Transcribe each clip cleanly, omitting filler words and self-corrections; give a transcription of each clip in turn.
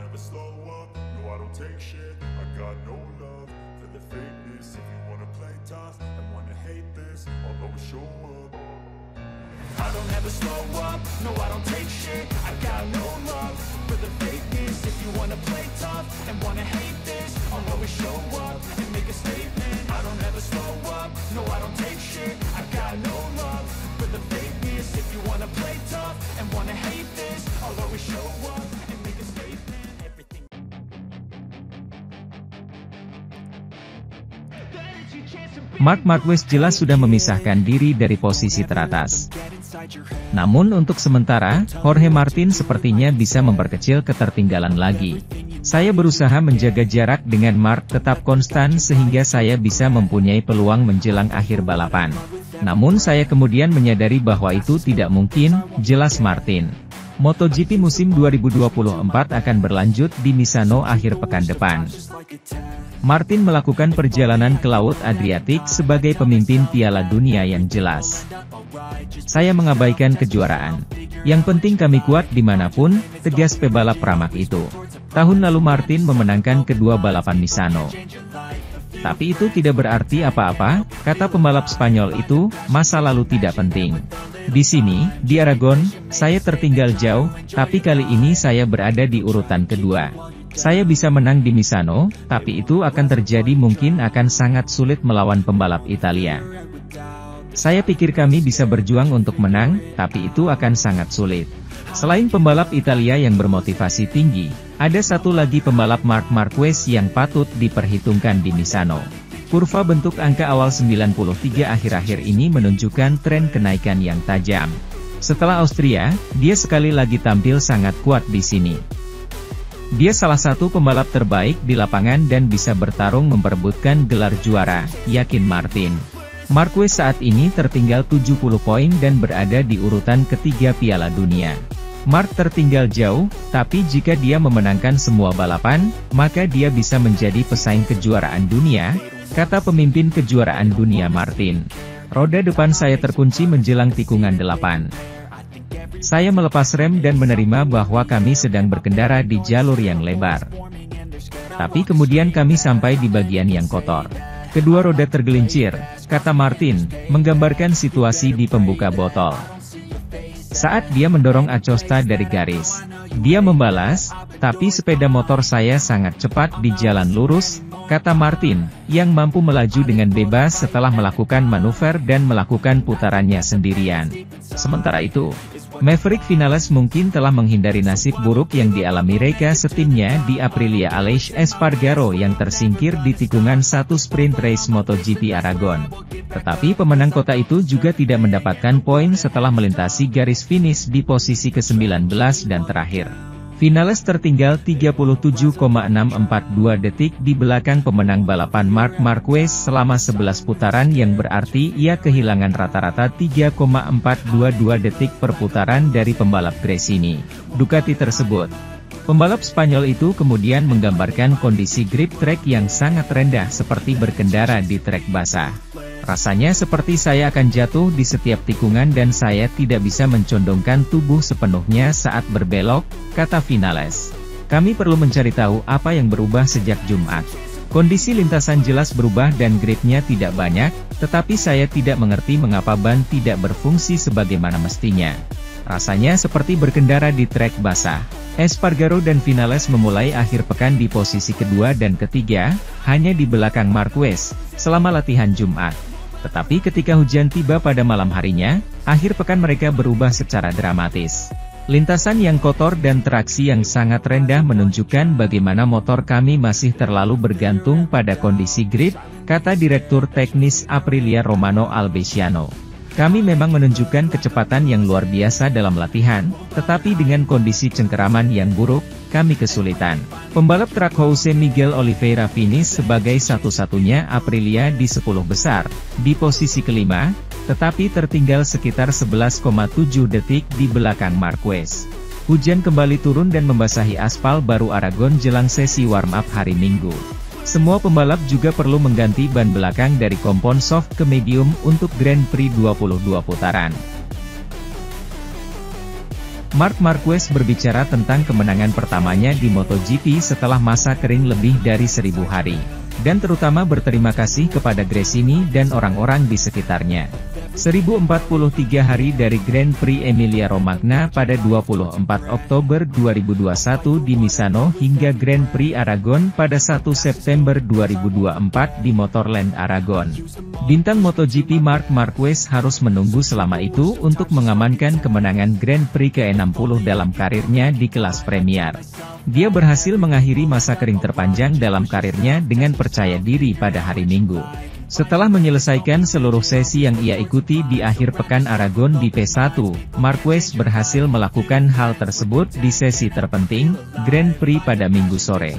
never slow up, no I don't take shit. I got no love for the fakeness. If you wanna play tough and wanna hate this, I'll always show up. I don't ever slow up, no I don't take shit. I got no love for the fakeness. If you wanna play tough and wanna hate this, I'll always show up and make a statement. I don't ever slow up, no I don't take shit. I got no love for the fakeness. If you wanna play tough and wanna hate this, I'll always show up and make a statement. Everything. Marc Marquez jelas sudah memisahkan diri dari posisi teratas. Namun untuk sementara, Jorge Martin sepertinya bisa memperkecil ketertinggalan lagi. Saya berusaha menjaga jarak dengan Marc tetap konstan sehingga saya bisa mempunyai peluang menjelang akhir balapan. Namun saya kemudian menyadari bahwa itu tidak mungkin, jelas Martin. MotoGP musim 2024 akan berlanjut di Misano akhir pekan depan. Martin melakukan perjalanan ke Laut Adriatik sebagai pemimpin Piala Dunia yang jelas. Saya mengabaikan kejuaraan. Yang penting kami kuat dimanapun, tegas pebalap Pramac itu. Tahun lalu Martin memenangkan kedua balapan Misano. Tapi itu tidak berarti apa-apa, kata pembalap Spanyol itu, masa lalu tidak penting. Di sini, di Aragon, saya tertinggal jauh, tapi kali ini saya berada di urutan kedua. Saya bisa menang di Misano, tapi itu akan terjadi mungkin akan sangat sulit melawan pembalap Italia. Saya pikir kami bisa berjuang untuk menang, tapi itu akan sangat sulit. Selain pembalap Italia yang bermotivasi tinggi, ada satu lagi pembalap Marc Marquez yang patut diperhitungkan di Misano. Kurva bentuk angka awal 93 akhir-akhir ini menunjukkan tren kenaikan yang tajam. Setelah Austria, dia sekali lagi tampil sangat kuat di sini. Dia salah satu pembalap terbaik di lapangan dan bisa bertarung memperebutkan gelar juara, yakin Martin. Marquez saat ini tertinggal 70 poin dan berada di urutan ketiga Piala Dunia. Marc tertinggal jauh, tapi jika dia memenangkan semua balapan, maka dia bisa menjadi pesaing kejuaraan dunia, kata pemimpin kejuaraan dunia Martin. Roda depan saya terkunci menjelang tikungan 8. Saya melepas rem dan menerima bahwa kami sedang berkendara di jalur yang lebar. Tapi kemudian kami sampai di bagian yang kotor. Kedua roda tergelincir, kata Martin, menggambarkan situasi di pembuka botol. Saat dia mendorong Acosta dari garis, dia membalas, tapi sepeda motor saya sangat cepat di jalan lurus, kata Martin, yang mampu melaju dengan bebas setelah melakukan manuver dan melakukan putarannya sendirian. Sementara itu, Maverick Vinales mungkin telah menghindari nasib buruk yang dialami rekan setimnya di Aprilia Aleix Espargaro yang tersingkir di tikungan 1 sprint race MotoGP Aragon. Tetapi pemenang kota itu juga tidak mendapatkan poin setelah melintasi garis finish di posisi ke-19 dan terakhir. Vinales tertinggal 37,642 detik di belakang pemenang balapan Marc Marquez selama 11 putaran yang berarti ia kehilangan rata-rata 3,422 detik per putaran dari pembalap Gresini, Ducati tersebut. Pembalap Spanyol itu kemudian menggambarkan kondisi grip trek yang sangat rendah seperti berkendara di trek basah. Rasanya seperti saya akan jatuh di setiap tikungan dan saya tidak bisa mencondongkan tubuh sepenuhnya saat berbelok, kata Vinales. Kami perlu mencari tahu apa yang berubah sejak Jumat. Kondisi lintasan jelas berubah dan gripnya tidak banyak, tetapi saya tidak mengerti mengapa ban tidak berfungsi sebagaimana mestinya. Rasanya seperti berkendara di trek basah. Espargaro dan Vinales memulai akhir pekan di posisi kedua dan ketiga, hanya di belakang Marquez, selama latihan Jumat. Tetapi ketika hujan tiba pada malam harinya, akhir pekan mereka berubah secara dramatis. Lintasan yang kotor dan traksi yang sangat rendah menunjukkan bagaimana motor kami masih terlalu bergantung pada kondisi grip, kata Direktur Teknis Aprilia Romano Albesiano. Kami memang menunjukkan kecepatan yang luar biasa dalam latihan, tetapi dengan kondisi cengkeraman yang buruk, kami kesulitan. Pembalap truk Jose Miguel Oliveira finish sebagai satu-satunya Aprilia di 10 besar, di posisi kelima, tetapi tertinggal sekitar 11,7 detik di belakang Marquez. Hujan kembali turun dan membasahi aspal baru Aragon jelang sesi warm-up hari Minggu. Semua pembalap juga perlu mengganti ban belakang dari kompon soft ke medium untuk Grand Prix 22 putaran. Marc Marquez berbicara tentang kemenangan pertamanya di MotoGP setelah masa kering lebih dari 1000 hari. Dan terutama berterima kasih kepada Gresini dan orang-orang di sekitarnya. 1043 hari dari Grand Prix Emilia-Romagna pada 24 Oktober 2021 di Misano hingga Grand Prix Aragon pada 1 September 2024 di Motorland Aragon. Bintang MotoGP Marc Marquez harus menunggu selama itu untuk mengamankan kemenangan Grand Prix ke-60 dalam karirnya di kelas Premier. Dia berhasil mengakhiri masa kering terpanjang dalam karirnya dengan percaya diri pada hari Minggu. Setelah menyelesaikan seluruh sesi yang ia ikuti di akhir pekan Aragon di P1, Marquez berhasil melakukan hal tersebut di sesi terpenting, Grand Prix pada Minggu sore.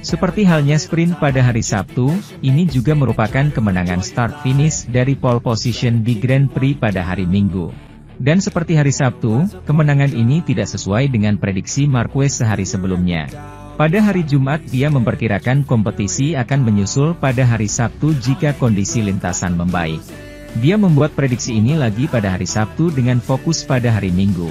Seperti halnya sprint pada hari Sabtu, ini juga merupakan kemenangan start-finish dari pole position di Grand Prix pada hari Minggu. Dan seperti hari Sabtu, kemenangan ini tidak sesuai dengan prediksi Marquez sehari sebelumnya. Pada hari Jumat dia memperkirakan kompetisi akan menyusul pada hari Sabtu jika kondisi lintasan membaik. Dia membuat prediksi ini lagi pada hari Sabtu dengan fokus pada hari Minggu.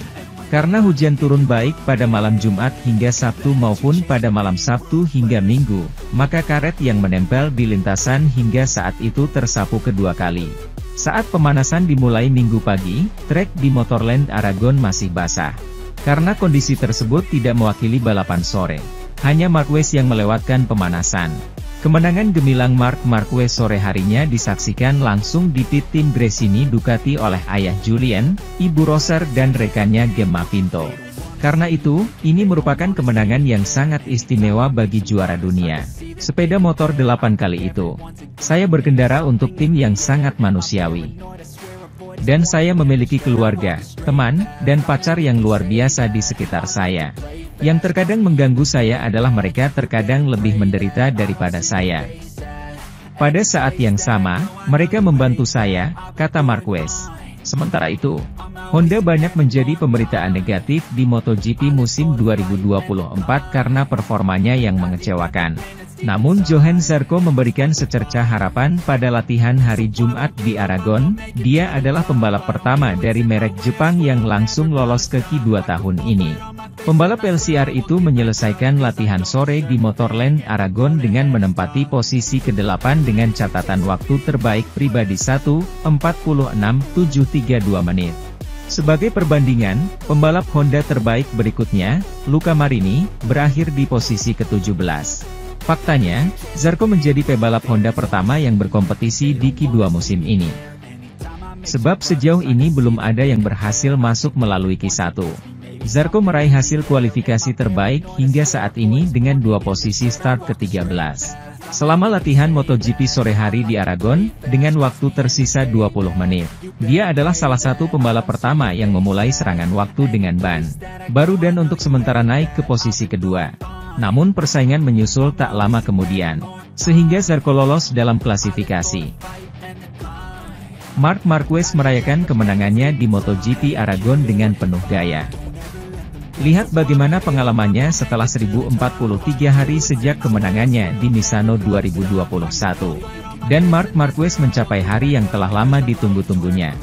Karena hujan turun baik pada malam Jumat hingga Sabtu maupun pada malam Sabtu hingga Minggu, maka karet yang menempel di lintasan hingga saat itu tersapu kedua kali. Saat pemanasan dimulai Minggu pagi, trek di Motorland Aragon masih basah. Karena kondisi tersebut tidak mewakili balapan sore. Hanya Marquez yang melewatkan pemanasan. Kemenangan gemilang Marc Marquez sore harinya disaksikan langsung di pit tim Gresini Ducati oleh ayah Julien, ibu Rosser dan rekannya Gemma Pinto. Karena itu, ini merupakan kemenangan yang sangat istimewa bagi juara dunia. Sepeda motor 8 kali itu. Saya berkendara untuk tim yang sangat manusiawi. Dan saya memiliki keluarga, teman, dan pacar yang luar biasa di sekitar saya. Yang terkadang mengganggu saya adalah mereka terkadang lebih menderita daripada saya. Pada saat yang sama, mereka membantu saya, kata Marquez. Sementara itu, Honda banyak menjadi pemberitaan negatif di MotoGP musim 2024 karena performanya yang mengecewakan. Namun Johann Zarco memberikan secercah harapan pada latihan hari Jumat di Aragon. Dia adalah pembalap pertama dari merek Jepang yang langsung lolos ke Q2 tahun ini. Pembalap LCR itu menyelesaikan latihan sore di Motorland Aragon dengan menempati posisi ke-8 dengan catatan waktu terbaik pribadi 1:46.732 menit. Sebagai perbandingan, pembalap Honda terbaik berikutnya, Luca Marini, berakhir di posisi ke-17. Faktanya, Zarco menjadi pebalap Honda pertama yang berkompetisi di Q2 musim ini. Sebab sejauh ini belum ada yang berhasil masuk melalui Q1. Zarco meraih hasil kualifikasi terbaik hingga saat ini dengan 2 posisi start ke-13. Selama latihan MotoGP sore hari di Aragon, dengan waktu tersisa 20 menit. Dia adalah salah satu pembalap pertama yang memulai serangan waktu dengan ban baru dan untuk sementara naik ke posisi kedua. Namun persaingan menyusul tak lama kemudian, sehingga Zarco lolos dalam klasifikasi. Marc Marquez merayakan kemenangannya di MotoGP Aragon dengan penuh gaya. Lihat bagaimana pengalamannya setelah 1043 hari sejak kemenangannya di Misano 2021. Dan Marc Marquez mencapai hari yang telah lama ditunggu-tunggunya.